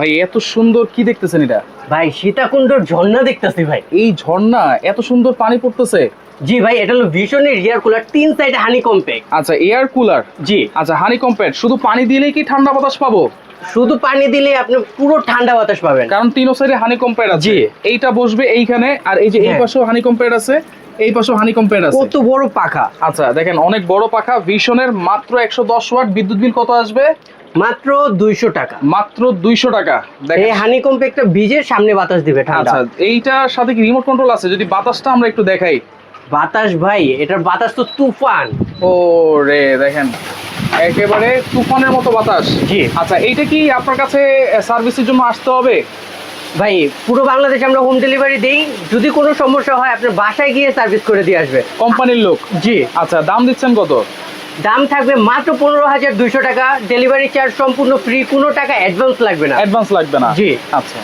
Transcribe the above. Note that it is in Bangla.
ভাই এত সুন্দর কি দেখতেছেন এটা? ভাই সীতাকুণ্ডর ঝর্ণা দেখতেছি ভাই। এই ঝর্ণা এত সুন্দর পানি পড়তেছে? জি ভাই, এটা হলো ভিশনের এয়ার কুলার, 3 সাইডে হানি কম্প্যাক্ট। আচ্ছা, এয়ার কুলার। জি আচ্ছা, হানি কম্প্যাক্ট। শুধু পানি দিলেই কি ঠান্ডা বাতাস পাবো? শুধু পানি দিলে আপনি পুরো ঠান্ডা বাতাস পাবেন। কারণ তিন সাইডে হানি কম্প্যাক্ট আছে। জি। এইটা বসবে এইখানে, আর এই যে এই হ্যাঁ। পাশেও হানি কম্প্যাক্ট আছে, এই পাশেও হানি কম্প্যাক্ট আছে। কত বড় পাখা! আচ্ছা দেখেন, অনেক বড় পাখা ভিশনের। মাত্র 110 ওয়াট। বিদ্যুৎ বিল কত আসবে? মাত্র 200 টাকা। মাত্র 200 টাকা। এই দেখেন। হানি কম্প্যাক্টটা ভিজে সামনে বাতাস দিবে ঠান্ডা। আচ্ছা, এইটার সাথে কি রিমোট কন্ট্রোল আছে? যদি বাতাসটা আমরা একটু দেখাই। বাতাস ভাই, এটার বাতাস তো তুফান। ও রে, দেখেন একেবারে তুফানের মতো বাতাস। জি। আচ্ছা, এইটা কি আপনার কাছে সার্ভিসের জন্য আসতে হবে? ভাই পুরো বাংলাদেশে আমরা হোম ডেলিভারি দেই। যদি কোনো সমস্যা হয় আপনার বাসায় গিয়ে সার্ভিস করে দিয়ে আসবে কোম্পানির লোক? জি। আচ্ছা, দাম দিচ্ছেন কত? দাম থাকবে মাত্র 15,200 টাকা। ডেলিভারি চার্জ সম্পূর্ণ ফ্রি, কোনো টাকা অ্যাডভান্স লাগবে না। অ্যাডভান্স লাগবে না? জি। আচ্ছা।